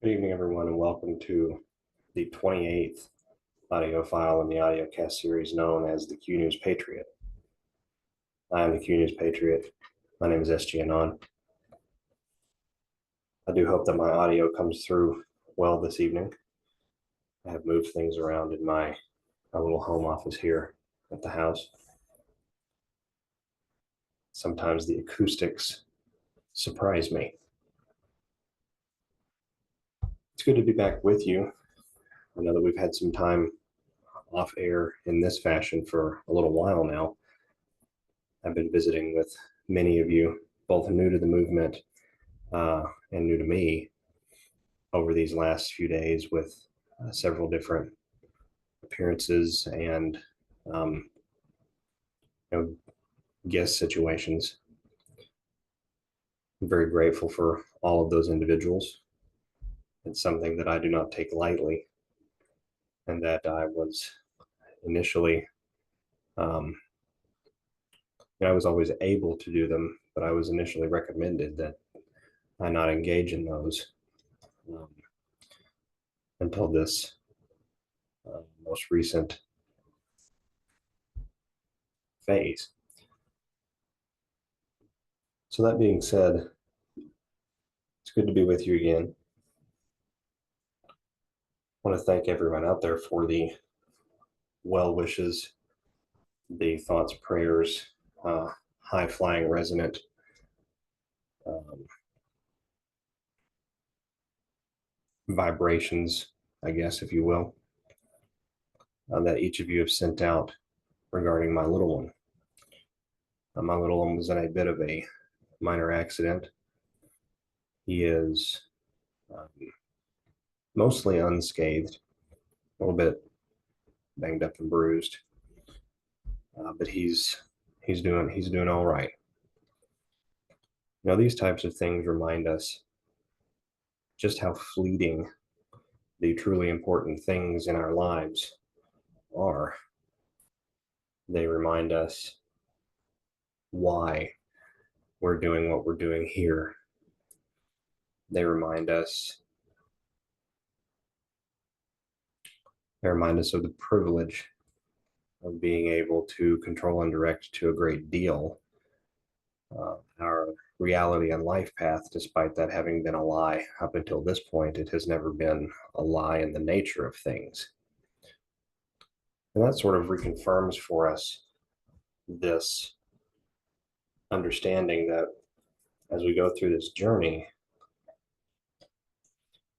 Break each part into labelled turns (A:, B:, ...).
A: Good evening, everyone, and welcome to the 28th audio file in the audiocast series known as the Q News Patriot. I am the Q News Patriot. My name is SGAnon. I do hope that my audio comes through well this evening. I have moved things around in my little home office here at the house. Sometimes the acoustics surprise me. It's good to be back with you. I know that we've had some time off air in this fashion for a little while now. I've been visiting with many of you, both new to the movement and new to me, over these last few days with several different appearances and guest situations. I'm very grateful for all of those individuals. It's something that I do not take lightly, and that I was initially, I was always able to do them, but I was initially recommended that I not engage in those until this most recent phase. So that being said, it's good to be with you again. I want to thank everyone out there for the well wishes, the thoughts, prayers, high-flying, resonant vibrations, I guess, if you will, that each of you have sent out regarding my little one. My little one was in a bit of a minor accident. He is mostly unscathed, a little bit banged up and bruised, but he's doing all right. You know, these types of things remind us just how fleeting the truly important things in our lives are. They remind us why we're doing what we're doing here. They remind us of the privilege of being able to control and direct to a great deal our reality and life path. Despite that having been a lie up until this point, it has never been a lie in the nature of things. And that sort of reconfirms for us this understanding that as we go through this journey,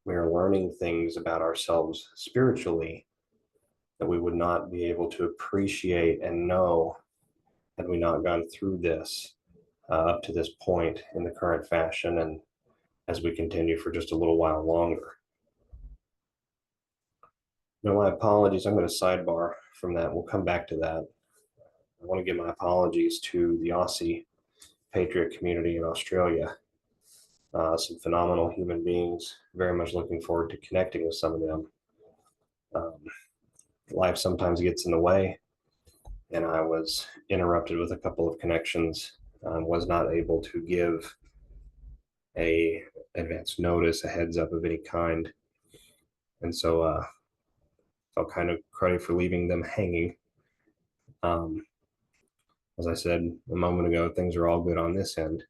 A: we are learning things about ourselves spiritually that we would not be able to appreciate and know had we not gone through this up to this point in the current fashion, and as we continue for just a little while longer. Now, my apologies, I'm going to sidebar from that. We'll come back to that. I want to give my apologies to the Aussie Patriot community in Australia. Some phenomenal human beings. Very much looking forward to connecting with some of them. Life sometimes gets in the way, and I was interrupted with a couple of connections. Was not able to give a advance notice, a heads up of any kind, and so felt kind of cruddy for leaving them hanging. As I said a moment ago, things are all good on this end,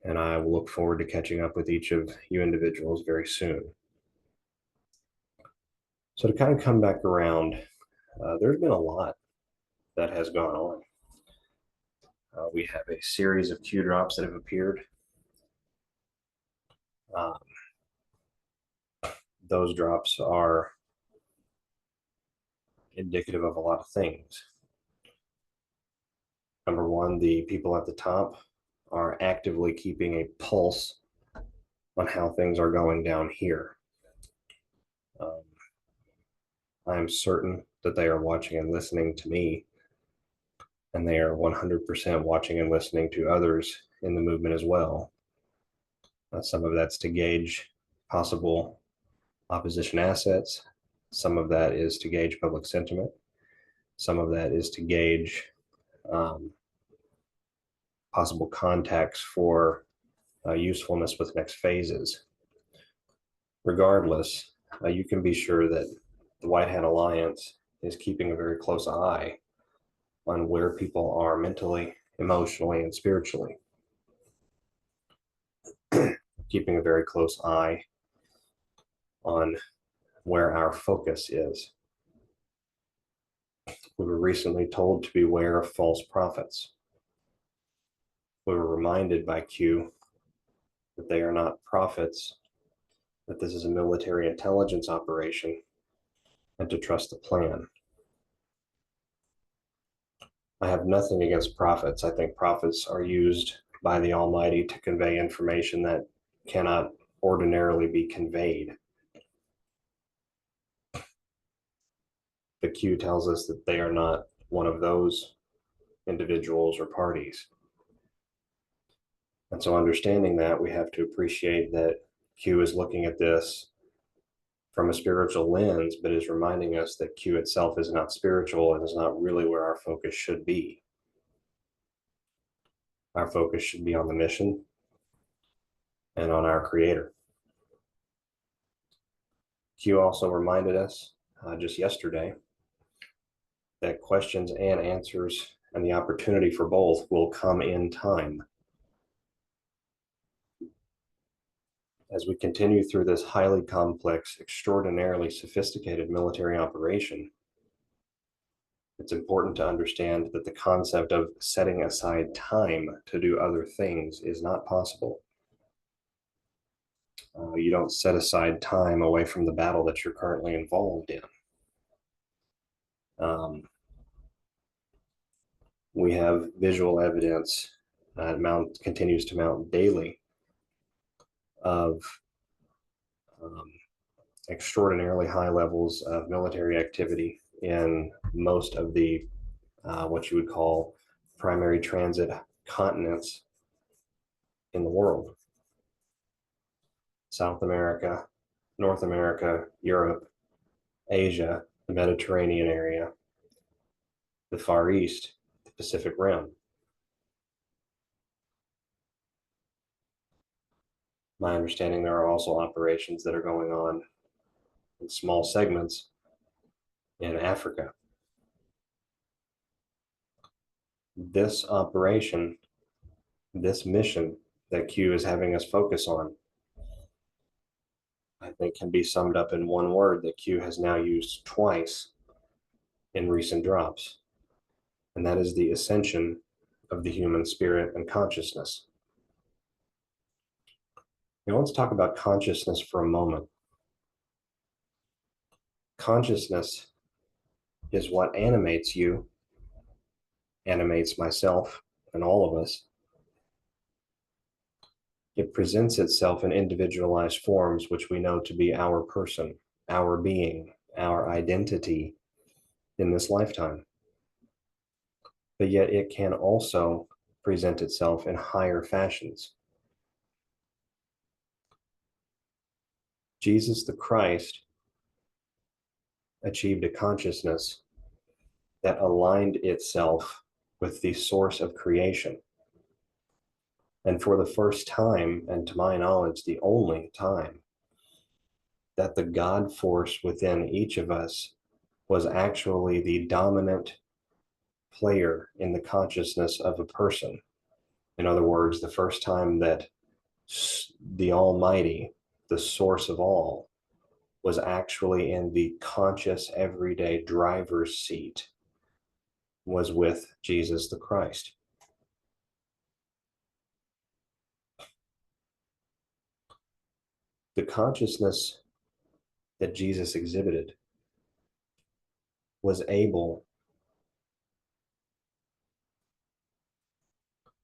A: and I will look forward to catching up with each of you individuals very soon. So to kind of come back around, there's been a lot that has gone on. We have a series of Q drops that have appeared. Those drops are indicative of a lot of things. Number one, the people at the top are actively keeping a pulse on how things are going down here. I'm certain that they are watching and listening to me, and they are 100% watching and listening to others in the movement as well. Some of that's to gauge possible opposition assets. Some of that is to gauge public sentiment. Some of that is to gauge possible contacts for usefulness with next phases. Regardless, you can be sure that the White Hat Alliance is keeping a very close eye on where people are mentally, emotionally, and spiritually. Keeping a very close eye on where our focus is. We were recently told to beware of false prophets. We were reminded by Q that they are not prophets, that this is a military intelligence operation, and to trust the plan. I have nothing against prophets. I think prophets are used by the Almighty to convey information that cannot ordinarily be conveyed. The Q tells us that they are not one of those individuals or parties. And so understanding that, we have to appreciate that Q is looking at this from a spiritual lens, but is reminding us that Q itself is not spiritual and is not really where our focus should be. Our focus should be on the mission and on our Creator. Q also reminded us just yesterday that questions and answers and the opportunity for both will come in time. As we continue through this highly complex, extraordinarily sophisticated military operation, it's important to understand that the concept of setting aside time to do other things is not possible. You don't set aside time away from the battle that you're currently involved in. We have visual evidence that continues to mount daily of extraordinarily high levels of military activity in most of the what you would call primary transit continents in the world. South America, North America, Europe, Asia, the Mediterranean area, the Far East, the Pacific Rim. My understanding, there are also operations that are going on in small segments in Africa. This operation, this mission that Q is having us focus on, I think can be summed up in one word that Q has now used twice in recent drops, and that is the ascension of the human spirit and consciousness. Now let's talk about consciousness for a moment. Consciousness is what animates you, animates myself and all of us. It presents itself in individualized forms, which we know to be our person, our being, our identity in this lifetime. But yet it can also present itself in higher fashions. Jesus the Christ achieved a consciousness that aligned itself with the source of creation. And for the first time, and to my knowledge, the only time, that the God force within each of us was actually the dominant player in the consciousness of a person. In other words, the first time that the Almighty, the source of all, was actually in the conscious everyday driver's seat, was with Jesus the Christ. The consciousness that Jesus exhibited was able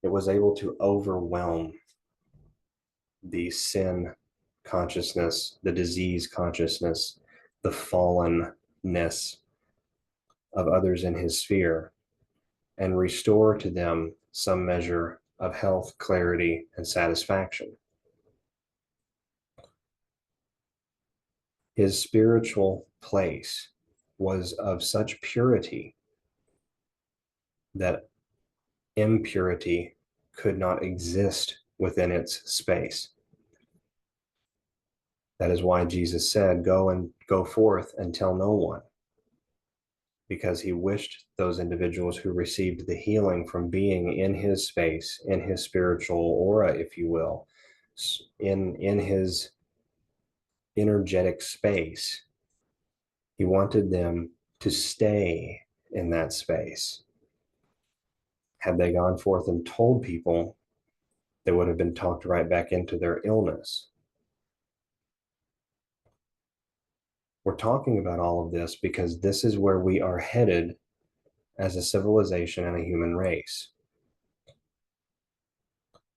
A: to overwhelm the sin consciousness, the disease consciousness, the fallenness of others in his sphere, and restore to them some measure of health, clarity, and satisfaction. His spiritual place was of such purity that impurity could not exist within its space. That is why Jesus said, go forth and tell no one, because he wished those individuals who received the healing from being in his space, in his spiritual aura, if you will, in his energetic space, he wanted them to stay in that space. Had they gone forth and told people, they would have been talked right back into their illness. We're talking about all of this because this is where we are headed as a civilization and a human race.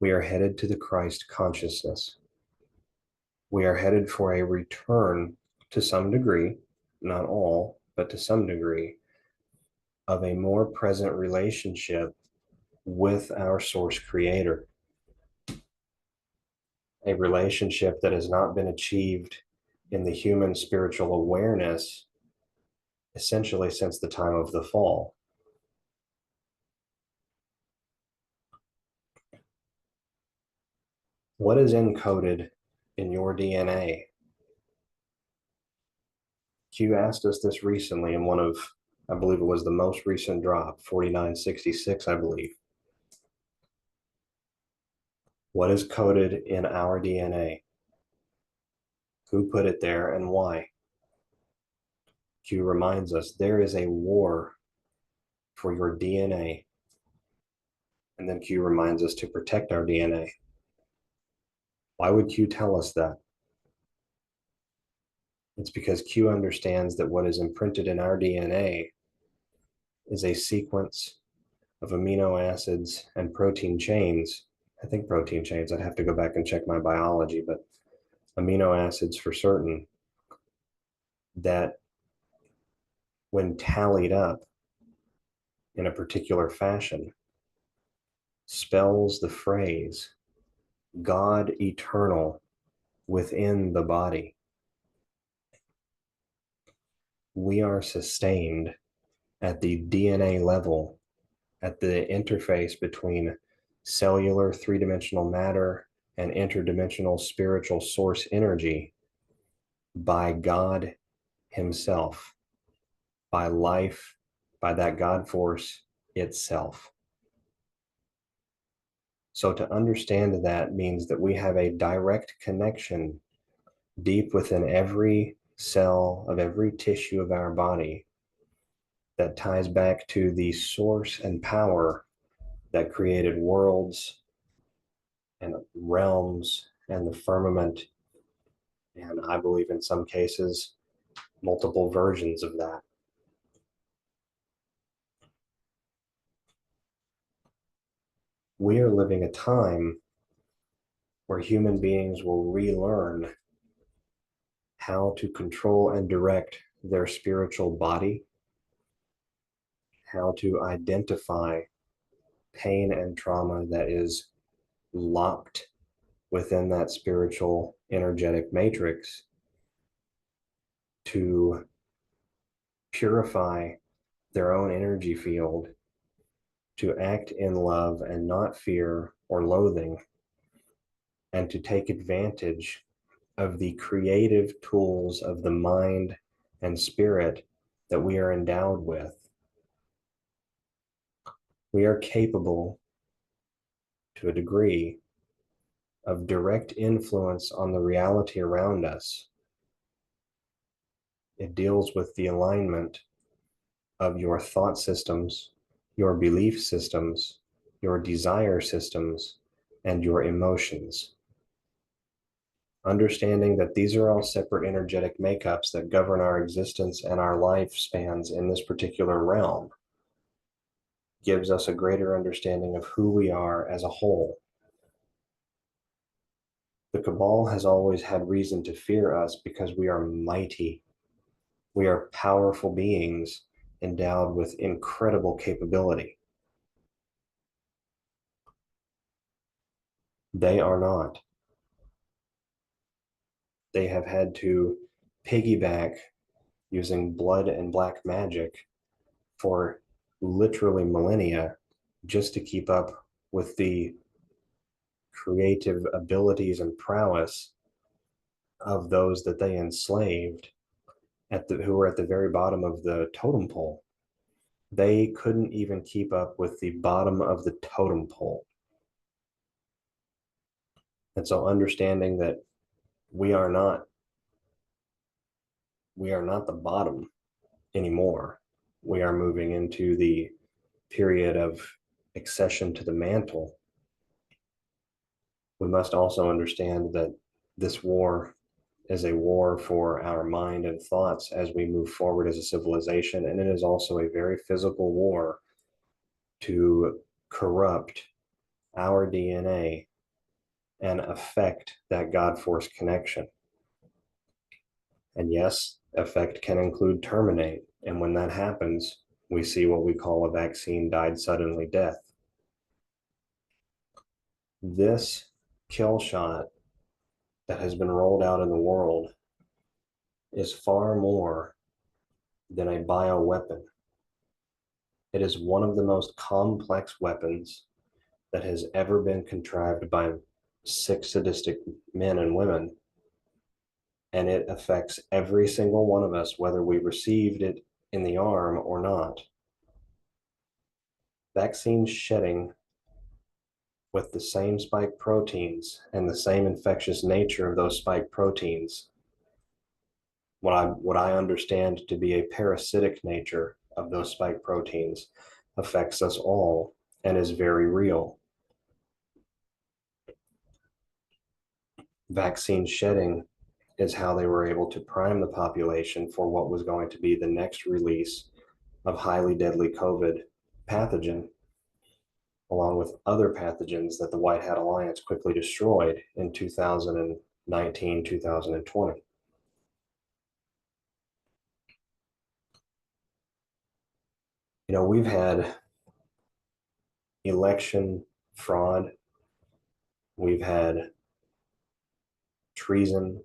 A: We are headed to the Christ consciousness. We are headed for a return to some degree, not all, but to some degree, of a more present relationship with our source creator. A relationship that has not been achieved in the human spiritual awareness essentially since the time of the fall. What is encoded in your DNA? Q asked us this recently in one of, I believe it was the most recent drop, 4966, I believe. What is coded in our DNA? Who put it there and why? Q reminds us there is a war for your DNA. And then Q reminds us to protect our DNA. Why would Q tell us that? It's because Q understands that what is imprinted in our DNA is a sequence of amino acids and protein chains. I think protein chains, I'd have to go back and check my biology, but amino acids for certain, that when tallied up in a particular fashion, spells the phrase God eternal within the body. We are sustained at the DNA level, at the interface between cellular three-dimensional matter and interdimensional spiritual source energy by God himself, by life, by that God force itself. So to understand that means that we have a direct connection deep within every cell of every tissue of our body that ties back to the source and power that created worlds and realms and the firmament, and I believe in some cases multiple versions of that. We are living a time where human beings will relearn how to control and direct their spiritual body, how to identify pain and trauma that is locked within that spiritual energetic matrix, to purify their own energy field, to act in love and not fear or loathing, and to take advantage of the creative tools of the mind and spirit that we are endowed with. We are capable, to a degree, of direct influence on the reality around us. It deals with the alignment of your thought systems, your belief systems, your desire systems, and your emotions. Understanding that these are all separate energetic makeups that govern our existence and our lifespans in this particular realm gives us a greater understanding of who we are as a whole. The cabal has always had reason to fear us because we are mighty. We are powerful beings endowed with incredible capability. They are not. They have had to piggyback using blood and black magic for literally millennia just to keep up with the creative abilities and prowess of those that they enslaved who were at the very bottom of the totem pole. They couldn't even keep up with the bottom of the totem pole. And so understanding that we are not the bottom anymore. We are moving into the period of accession to the mantle. We must also understand that this war is a war for our mind and thoughts as we move forward as a civilization. And it is also a very physical war to corrupt our DNA and affect that God force connection. And yes, affect can include terminate. And when that happens, we see what we call a vaccine died suddenly death. This kill shot that has been rolled out in the world is far more than a bioweapon. It is one of the most complex weapons that has ever been contrived by sick, sadistic men and women. And it affects every single one of us, whether we received it in the arm or not. Vaccine shedding with the same spike proteins and the same infectious nature of those spike proteins, what I understand to be a parasitic nature of those spike proteins, affects us all and is very real. Vaccine shedding is how they were able to prime the population for what was going to be the next release of highly deadly COVID pathogen, along with other pathogens that the White Hat Alliance quickly destroyed in 2019, 2020. You know, we've had election fraud, we've had treason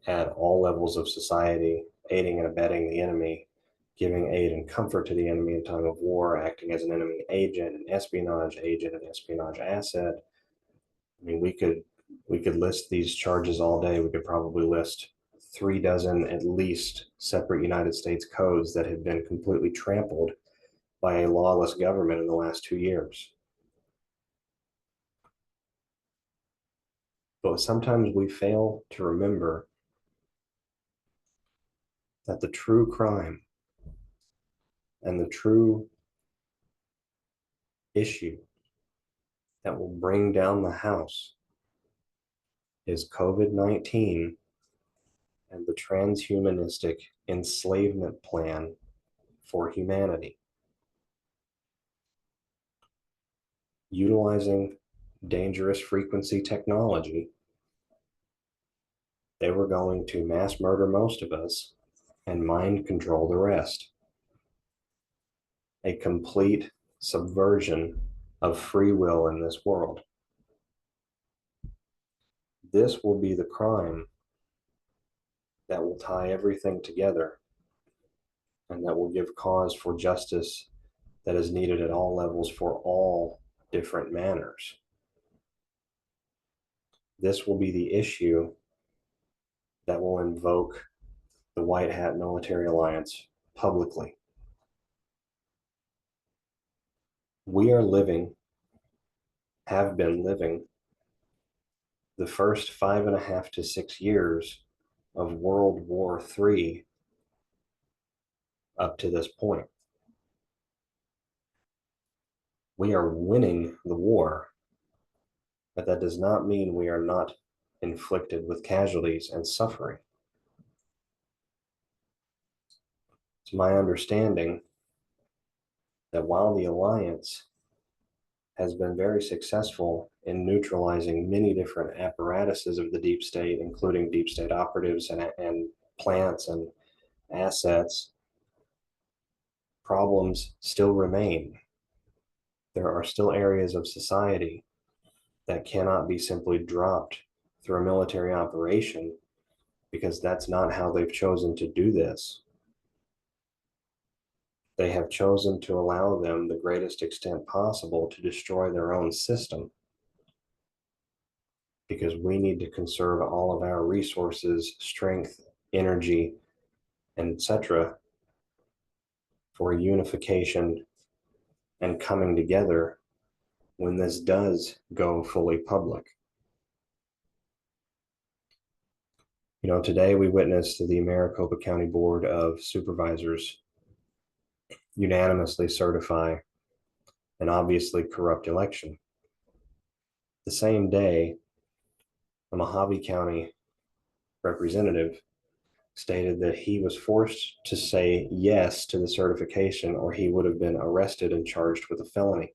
A: at all levels of society, aiding and abetting the enemy, giving aid and comfort to the enemy in time of war, acting as an enemy agent, an espionage agent, an espionage asset. I mean, we could list these charges all day. We could probably list 36 at least separate United States codes that have been completely trampled by a lawless government in the last 2 years. But sometimes we fail to remember that the true crime and the true issue that will bring down the house is COVID-19 and the transhumanistic enslavement plan for humanity. Utilizing dangerous frequency technology, they were going to mass murder most of us and mind control the rest. A complete subversion of free will in this world. This will be the crime that will tie everything together and that will give cause for justice that is needed at all levels for all different manners. This will be the issue that will invoke the White Hat Military Alliance publicly. We are living, have been living, the first 5.5 to 6 years of World War III up to this point. We are winning the war, but that does not mean we are not inflicted with casualties and suffering. It's my understanding that while the Alliance has been very successful in neutralizing many different apparatuses of the deep state, including deep state operatives and plants and assets, problems still remain. There are still areas of society that cannot be simply dropped through a military operation because that's not how they've chosen to do this. They have chosen to allow them the greatest extent possible to destroy their own system. because we need to conserve all of our resources, strength, energy, and etc. for unification and coming together when this does go fully public. You know, today we witnessed the Maricopa County Board of Supervisors unanimously certify an obviously corrupt election. The same day, a Mojave County representative stated that he was forced to say yes to the certification or he would have been arrested and charged with a felony.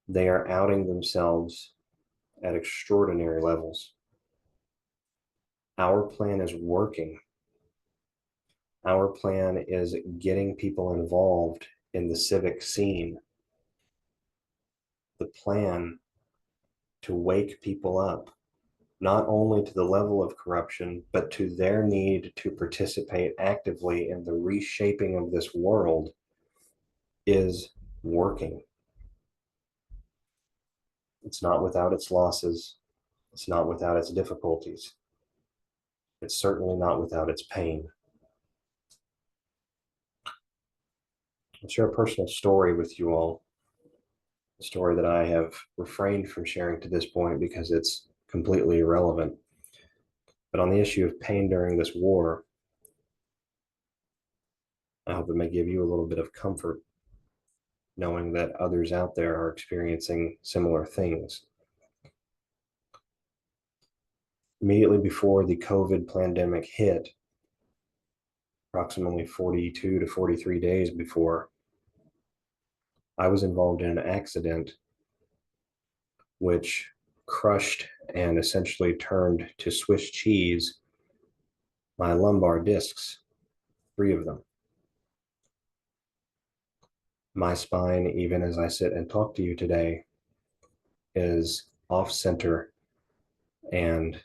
A: They are outing themselves at extraordinary levels. Our plan is working. Our plan is getting people involved in the civic scene. The plan to wake people up, not only to the level of corruption, but to their need to participate actively in the reshaping of this world, is working. It's not without its losses. It's not without its difficulties. It's certainly not without its pain. I'll share a personal story with you all, a story that I have refrained from sharing to this point because it's completely irrelevant. But on the issue of pain during this war, I hope it may give you a little bit of comfort knowing that others out there are experiencing similar things. Immediately before the COVID pandemic hit, approximately 42 to 43 days before, I was involved in an accident which crushed and essentially turned to Swiss cheese my lumbar discs, 3 of them. My spine, even as I sit and talk to you today, is off center and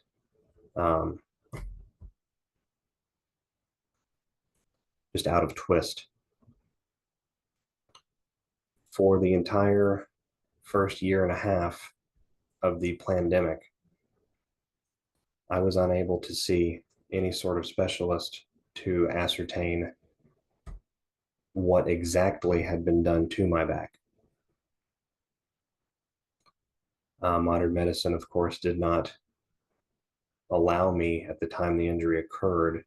A: just out of twist. For the entire first year and a half of the pandemic, I was unable to see any sort of specialist to ascertain what exactly had been done to my back. Modern medicine, of course, did not allow me at the time the injury occurred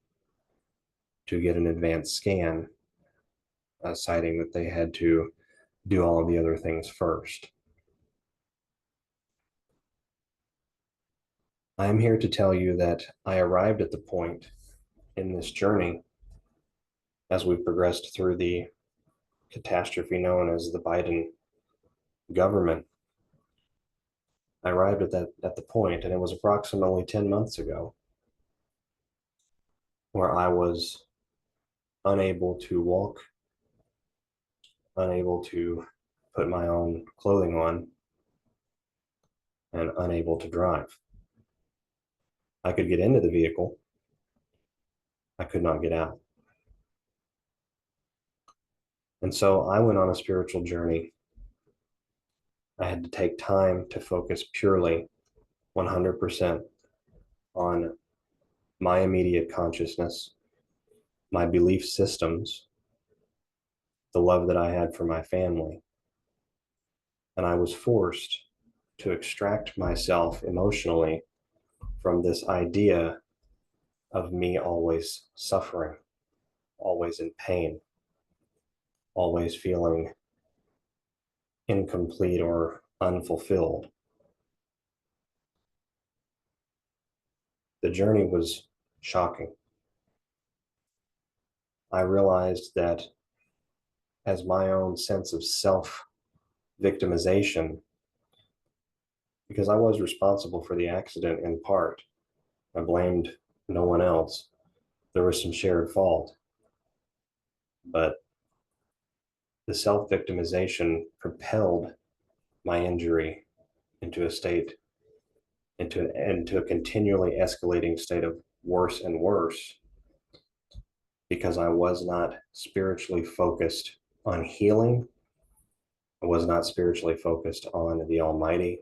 A: to get an advanced scan, citing that they had to do all of the other things first. I am here to tell you that I arrived at the point in this journey as we progressed through the catastrophe known as the Biden government. I arrived at the point, and it was approximately 10 months ago, where I was unable to walk, unable to put my own clothing on, and unable to drive. I could get into the vehicle. I could not get out. And so I went on a spiritual journey. I had to take time to focus purely 100% on my immediate consciousness, my belief systems, the love that I had for my family. And I was forced to extract myself emotionally from this idea of me always suffering, always in pain, always feeling incomplete or unfulfilled. The journey was shocking. I realized that as my own sense of self-victimization, because I was responsible for the accident in part, I blamed no one else. There was some shared fault. But the self-victimization propelled my injury into a state, into a continually escalating state of worse and worse, because I was not spiritually focused on healing. I was not spiritually focused on the Almighty.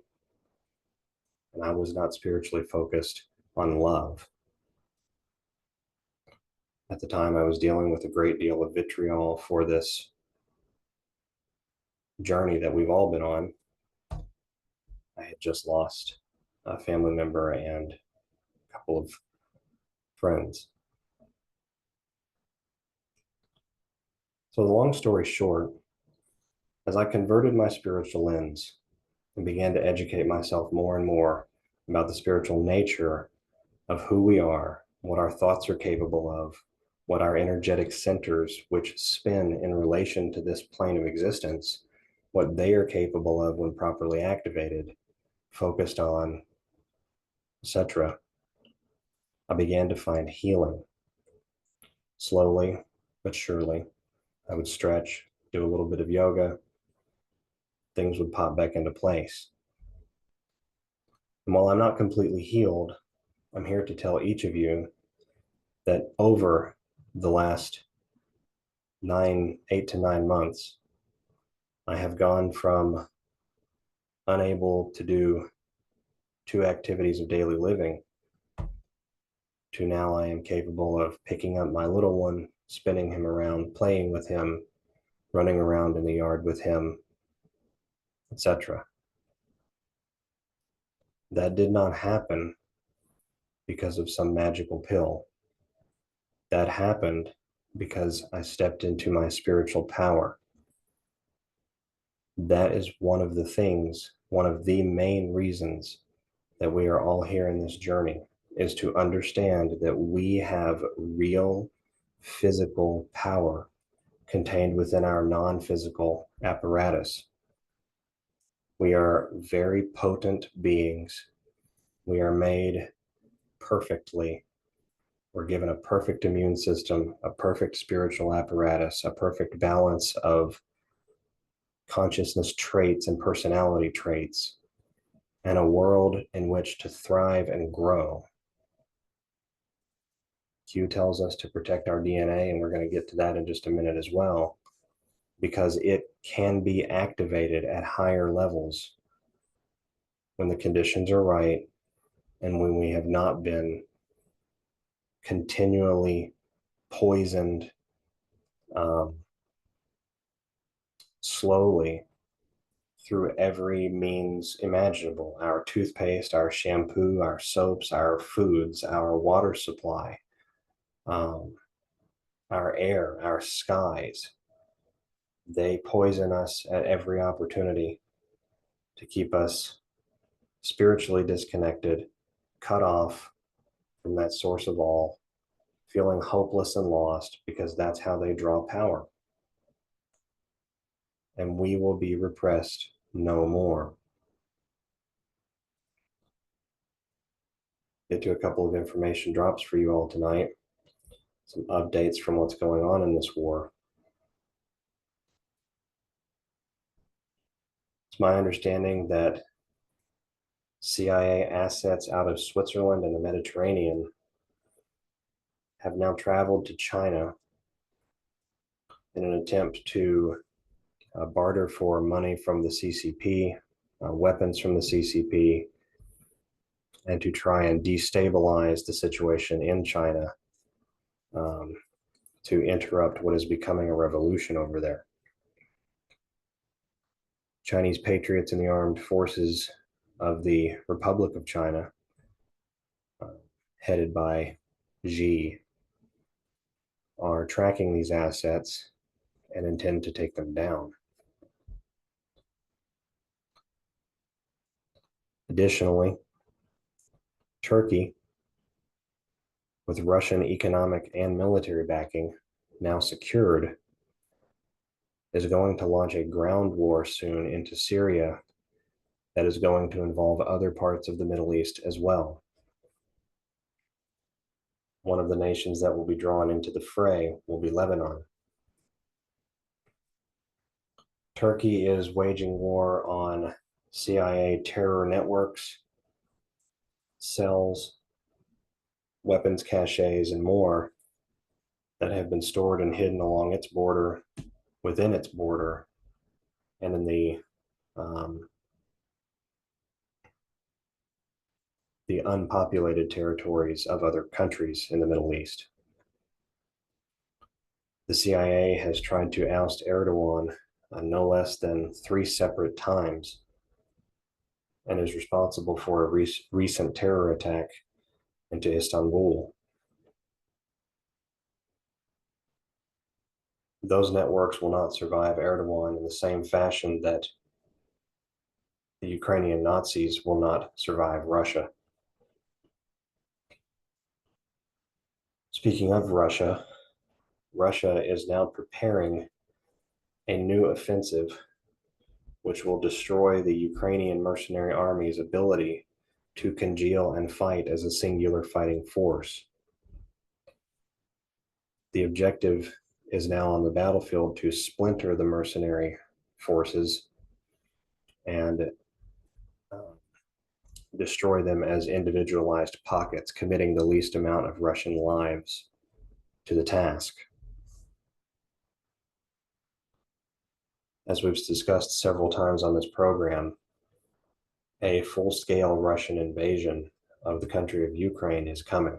A: and I was not spiritually focused on love. At the time, I was dealing with a great deal of vitriol for this journey that we've all been on. I had just lost a family member and a couple of friends. So the long story short, as I converted my spiritual lens and began to educate myself more and more about the spiritual nature of who we are, what our thoughts are capable of, what our energetic centers, which spin in relation to this plane of existence, what they are capable of when properly activated, focused on, etc., I began to find healing. Slowly but surely, I would stretch, do a little bit of yoga, things would pop back into place. And while I'm not completely healed, I'm here to tell each of you that over the last 8 to 9 months, I have gone from unable to do 2 activities of daily living to now I am capable of picking up my little one, spinning him around, playing with him, running around in the yard with him, etc. That did not happen because of some magical pill. That happened because I stepped into my spiritual power. That is one of the things, one of the main reasons that we are all here in this journey, is to understand that we have real physical power contained within our non-physical apparatus. We are very potent beings. We are made perfectly. We're given a perfect immune system, a perfect spiritual apparatus, a perfect balance of consciousness traits and personality traits, and a world in which to thrive and grow. Q tells us to protect our DNA, and we're going to get to that in just a minute as well, because it can be activated at higher levels when the conditions are right and when we have not been continually poisoned slowly through every means imaginable: our toothpaste, our shampoo, our soaps, our foods, our water supply, our air, our skies. They poison us at every opportunity to keep us spiritually disconnected, cut off from that source of all, feeling hopeless and lost, because that's how they draw power. And we will be repressed no more. Get to a couple of information drops for you all tonight. Some updates from what's going on in this war. It's my understanding that CIA assets out of Switzerland and the Mediterranean have now traveled to China in an attempt to barter for money from the CCP, weapons from the CCP, and to try and destabilize the situation in China, to interrupt what is becoming a revolution over there. Chinese patriots in the armed forces of the Republic of China, headed by Xi, are tracking these assets and intend to take them down. Additionally, Turkey, with Russian economic and military backing now secured, is going to launch a ground war soon into Syria that is going to involve other parts of the Middle East as well. One of the nations that will be drawn into the fray will be Lebanon. Turkey is waging war on CIA terror networks, cells, weapons caches, and more that have been stored and hidden along its border, within its border, and in the the unpopulated territories of other countries in the Middle East. The CIA has tried to oust Erdogan no less than 3 separate times and is responsible for a recent terror attack into Istanbul. Those networks will not survive Erdogan in the same fashion that the Ukrainian Nazis will not survive Russia. Speaking of Russia, Russia is now preparing a new offensive which will destroy the Ukrainian mercenary army's ability to congeal and fight as a singular fighting force. The objective is now on the battlefield to splinter the mercenary forces and destroy them as individualized pockets, committing the least amount of Russian lives to the task. As we've discussed several times on this program, a full-scale Russian invasion of the country of Ukraine is coming.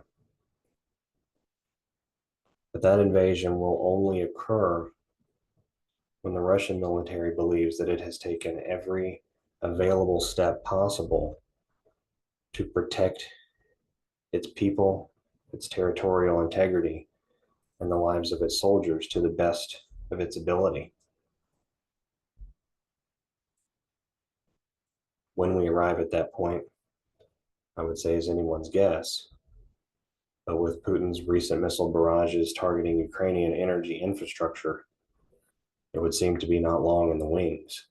A: But that invasion will only occur when the Russian military believes that it has taken every available step possible to protect its people, its territorial integrity, and the lives of its soldiers to the best of its ability. When we arrive at that point, I would say is anyone's guess. But with Putin's recent missile barrages targeting Ukrainian energy infrastructure, it would seem to be not long in the wings.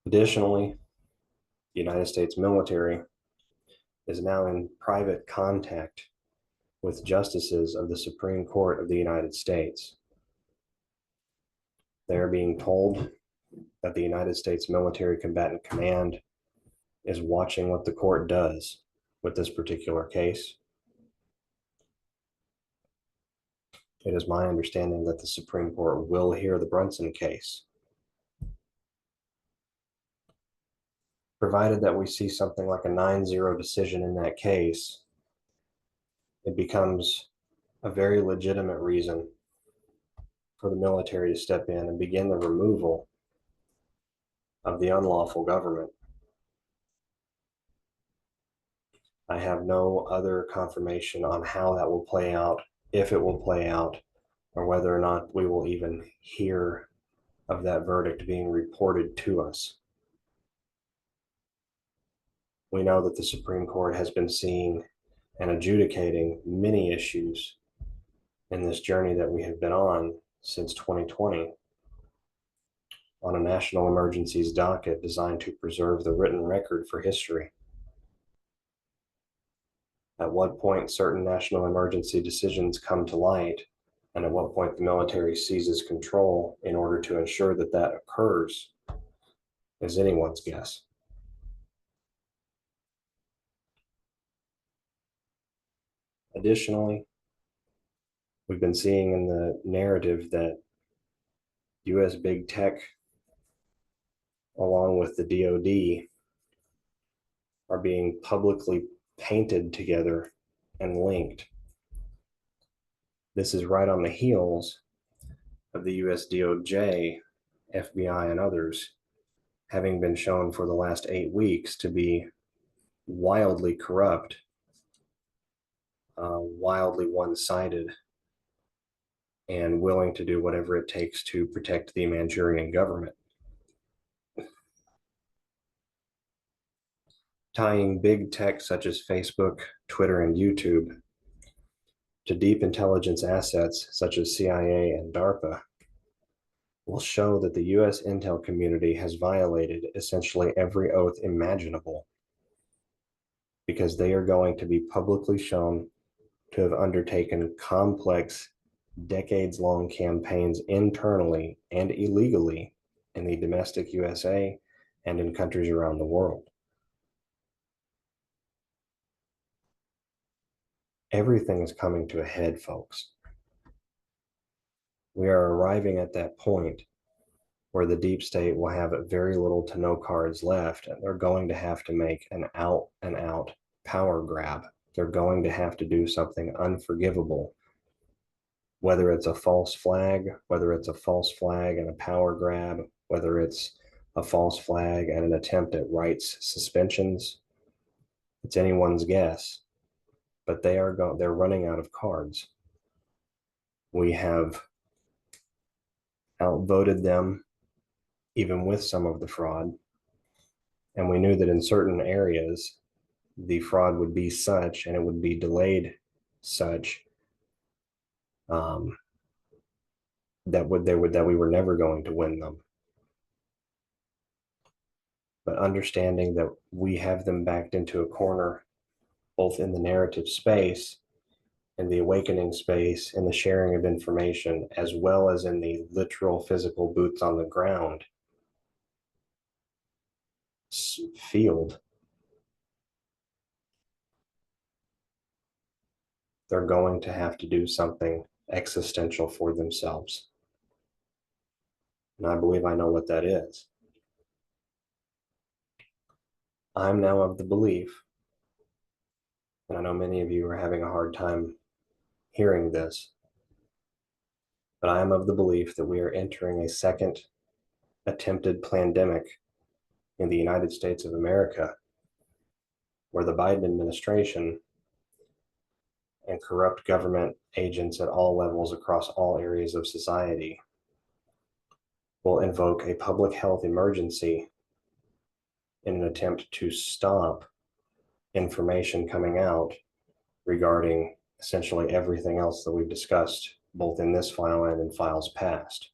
A: Additionally, the United States military is now in private contact with justices of the Supreme Court of the United States. They are being told that the United States Military Combatant Command is watching what the court does with this particular case. It is my understanding that the Supreme Court will hear the Brunson case, provided that we see something like a 9-0 decision in that case. It becomes a very legitimate reason for the military to step in and begin the removal of the unlawful government. I have no other confirmation on how that will play out, if it will play out, or whether or not we will even hear of that verdict being reported to us. We know that the Supreme Court has been seeing and adjudicating many issues in this journey that we have been on since 2020 on a national emergencies docket designed to preserve the written record for history. At what point certain national emergency decisions come to light, and at what point the military seizes control in order to ensure that that occurs, is anyone's guess. Additionally, we've been seeing in the narrative that US big tech, along with the DoD, are being publicly painted together and linked. This is right on the heels of the US DOJ, FBI, and others having been shown for the last 8 weeks to be wildly corrupt, wildly one-sided, and willing to do whatever it takes to protect the Manchurian government. Tying big tech such as Facebook, Twitter, and YouTube to deep intelligence assets such as CIA and DARPA will show that the US intel community has violated essentially every oath imaginable, because they are going to be publicly shown to have undertaken complex, decades-long campaigns internally and illegally in the domestic USA and in countries around the world. Everything is coming to a head, folks. We are arriving at that point where the deep state will have very little to no cards left, and they're going to have to make an out and out power grab. They're going to have to do something unforgivable, whether it's a false flag, whether it's a false flag and a power grab, whether it's a false flag and an attempt at rights suspensions. It's anyone's guess, but they're running out of cards. We have outvoted them even with some of the fraud, and we knew that in certain areas the fraud would be such and it would be delayed such that we were never going to win them. But understanding that we have them backed into a corner, both in the narrative space, in the awakening space, in the sharing of information, as well as in the literal physical boots on the ground field, they're going to have to do something existential for themselves. And I believe I know what that is. I'm now of the belief, and I know many of you are having a hard time hearing this, but I am of the belief that we are entering a second attempted pandemic in the United States of America, where the Biden administration and corrupt government agents at all levels across all areas of society will invoke a public health emergency in an attempt to stop information coming out regarding essentially everything else that we've discussed, both in this file and in files past.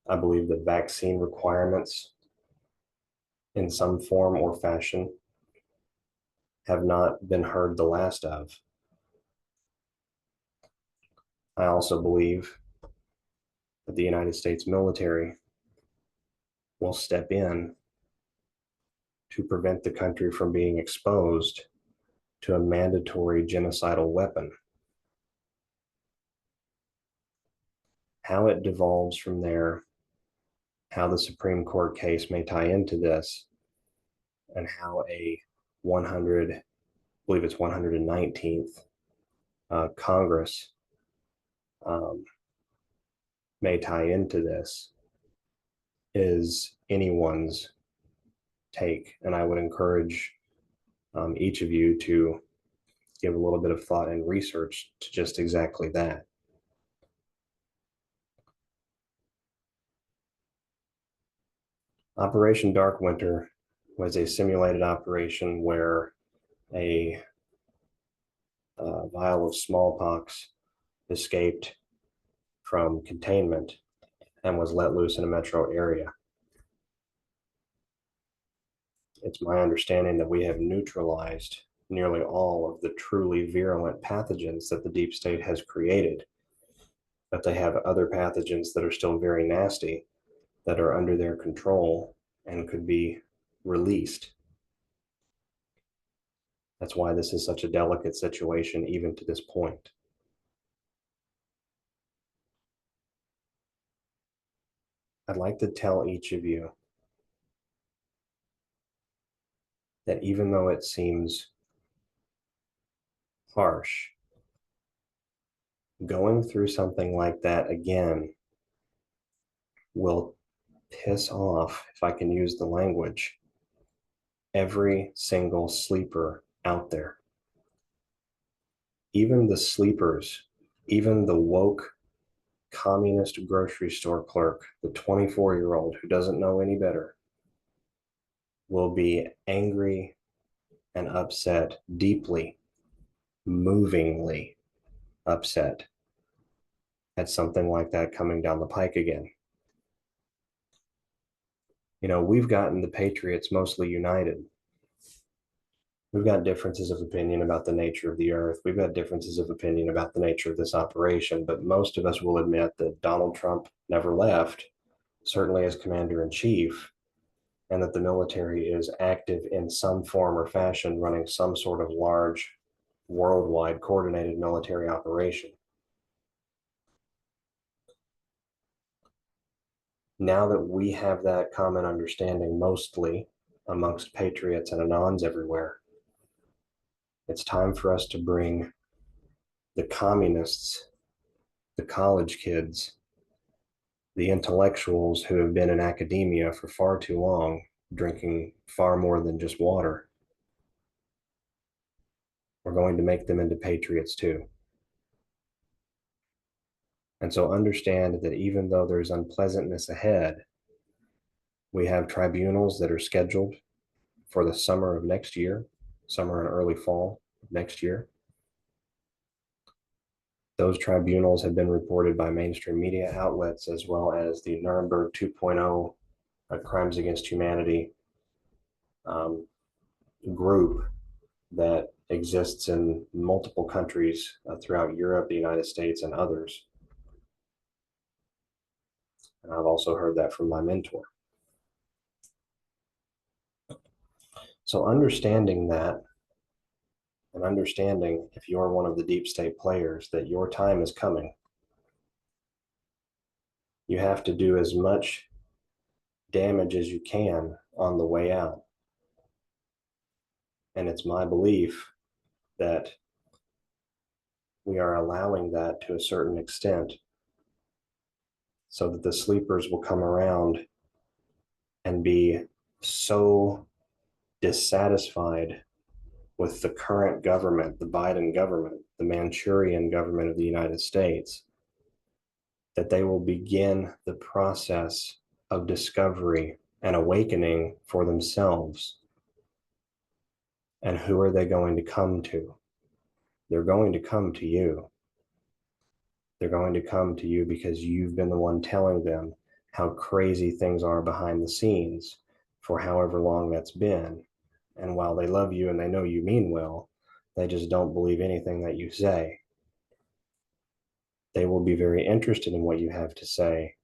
A: I believe that vaccine requirements in some form or fashion have not been heard the last of. I also believe that the United States military will step in to prevent the country from being exposed to a mandatory genocidal weapon. How it devolves from there, how the Supreme Court case may tie into this, and how a 119th Congress may tie into this is anyone's take. And I would encourage each of you to give a little bit of thought and research to just exactly that. Operation Dark Winter was a simulated operation where a vial of smallpox escaped from containment and was let loose in a metro area. It's my understanding that we have neutralized nearly all of the truly virulent pathogens that the deep state has created, but they have other pathogens that are still very nasty that are under their control and could be released. That's why this is such a delicate situation, even to this point. I'd like to tell each of you that even though it seems harsh, going through something like that again will piss off, if I can use the language, every single sleeper out there. Even the sleepers, even the woke communist grocery store clerk, the 24-year-old who doesn't know any better, will be angry and upset, deeply, movingly upset at something like that coming down the pike again. You know, we've gotten the Patriots mostly united. We've got differences of opinion about the nature of the earth. We've got differences of opinion about the nature of this operation, but most of us will admit that Donald Trump never left, certainly as commander-in-chief, and that the military is active in some form or fashion running some sort of large worldwide coordinated military operation. Now that we have that common understanding, mostly amongst patriots and Anons everywhere, it's time for us to bring the communists, the college kids, the intellectuals who have been in academia for far too long, drinking far more than just water. We're going to make them into patriots too. And so understand that even though there's unpleasantness ahead, we have tribunals that are scheduled for the summer of next year, summer and early fall of next year. Those tribunals have been reported by mainstream media outlets, as well as the Nuremberg 2.0 Crimes Against Humanity group that exists in multiple countries throughout Europe, the United States, and others. And I've also heard that from my mentor. So understanding that, and understanding if you're one of the deep state players that your time is coming, you have to do as much damage as you can on the way out. And it's my belief that we are allowing that to a certain extent so that the sleepers will come around and be so dissatisfied with the current government, the Biden government, the Manchurian government of the United States, that they will begin the process of discovery and awakening for themselves. And who are they going to come to? They're going to come to you. They're going to come to you because you've been the one telling them how crazy things are behind the scenes for however long that's been. And while they love you and they know you mean well, they just don't believe anything that you say. They will be very interested in what you have to say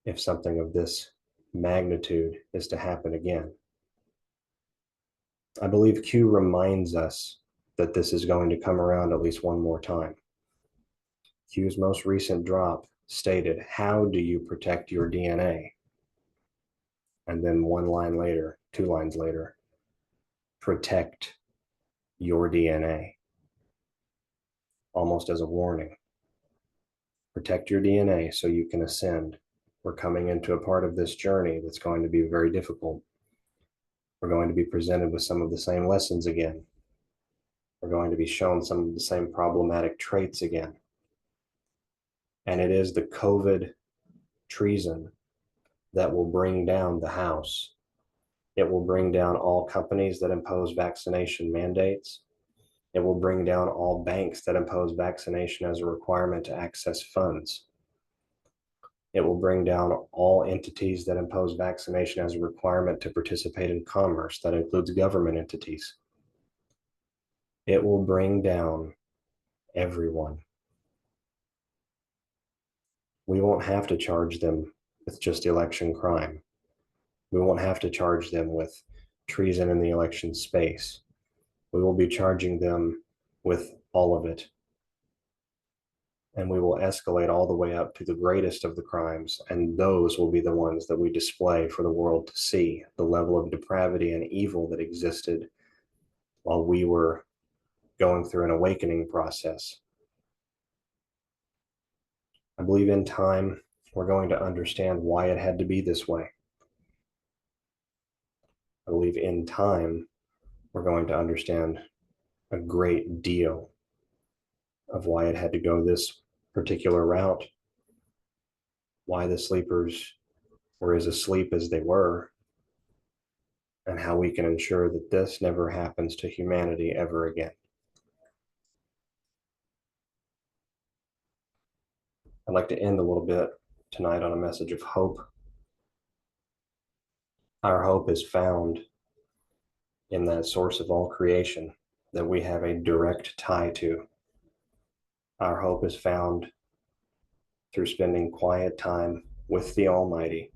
A: if something of this magnitude is to happen again. I believe Q reminds us that this is going to come around at least one more time. Q's most recent drop stated, "How do you protect your DNA?" And then one line later, two lines later, "Protect your DNA." Almost as a warning. Protect your DNA so you can ascend. We're coming into a part of this journey that's going to be very difficult. We're going to be presented with some of the same lessons again. We're going to be shown some of the same problematic traits again. And it is the COVID treason that will bring down the House. It will bring down all companies that impose vaccination mandates. It will bring down all banks that impose vaccination as a requirement to access funds. It will bring down all entities that impose vaccination as a requirement to participate in commerce. That includes government entities. It will bring down everyone. We won't have to charge them with just election crime. We won't have to charge them with treason in the election space. We will be charging them with all of it. And we will escalate all the way up to the greatest of the crimes, and those will be the ones that we display for the world to see, the level of depravity and evil that existed while we were going through an awakening process. I believe in time, we're going to understand why it had to be this way. I believe in time, we're going to understand a great deal of why it had to go this particular route, why the sleepers were as asleep as they were, and how we can ensure that this never happens to humanity ever again. I'd like to end a little bit tonight on a message of hope. Our hope is found in that source of all creation that we have a direct tie to. Our hope is found through spending quiet time with the Almighty,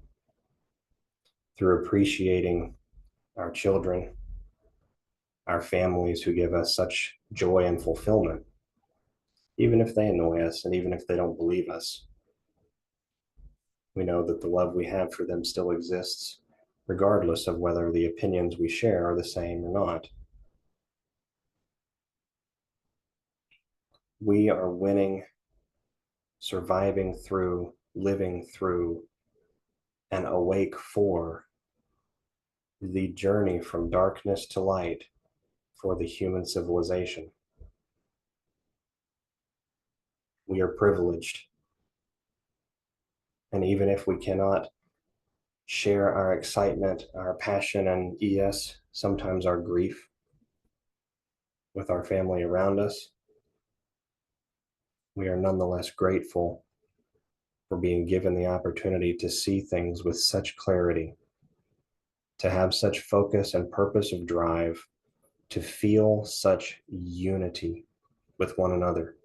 A: through appreciating our children, our families who give us such joy and fulfillment, even if they annoy us and even if they don't believe us. We know that the love we have for them still exists, regardless of whether the opinions we share are the same or not. We are winning, surviving through, living through, and awake for the journey from darkness to light for the human civilization. We are privileged. And even if we cannot share our excitement, our passion, and yes, sometimes our grief with our family around us, we are nonetheless grateful for being given the opportunity to see things with such clarity, to have such focus and purpose of drive, to feel such unity with one another,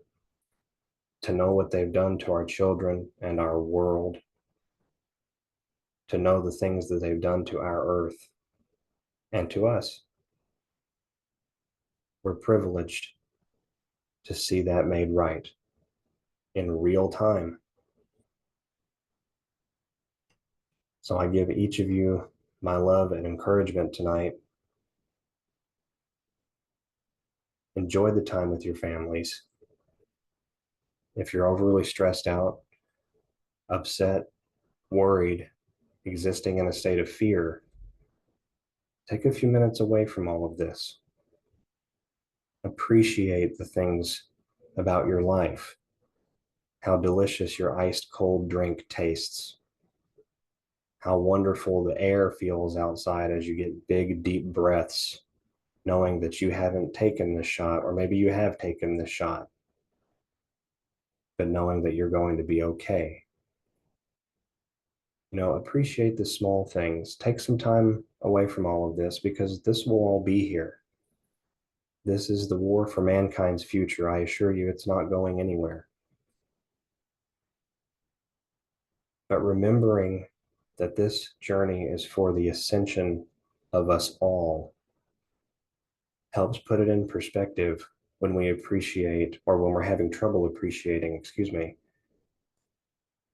A: to know what they've done to our children and our world, to know the things that they've done to our earth and to us. We're privileged to see that made right in real time. So I give each of you my love and encouragement tonight. Enjoy the time with your families. If you're overly stressed out, upset, worried, existing in a state of fear, take a few minutes away from all of this. Appreciate the things about your life, how delicious your iced cold drink tastes, how wonderful the air feels outside as you get big, deep breaths, knowing that you haven't taken this shot, or maybe you have taken this shot, but knowing that you're going to be okay. Appreciate the small things. Take some time away from all of this because this will all be here. This is the war for mankind's future. I assure you it's not going anywhere. But remembering that this journey is for the ascension of us all helps put it in perspective when we appreciate, or when we're having trouble appreciating,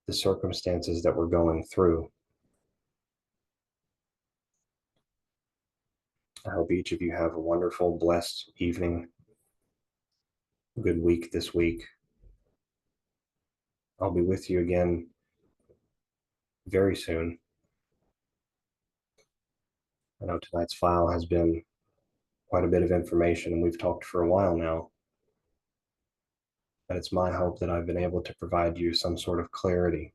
A: the circumstances that we're going through. I hope each of you have a wonderful, blessed evening, good week this week. I'll be with you again very soon. I know tonight's file has been quite a bit of information, and we've talked for a while now. But it's my hope that I've been able to provide you some sort of clarity.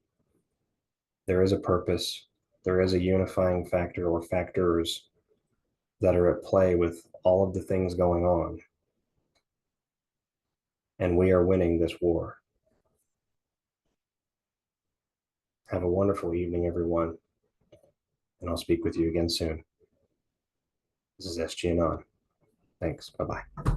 A: There is a purpose, there is a unifying factor or factors that are at play with all of the things going on. And we are winning this war. Have a wonderful evening, everyone. And I'll speak with you again soon. This is SGAnon. Thanks. Bye-bye.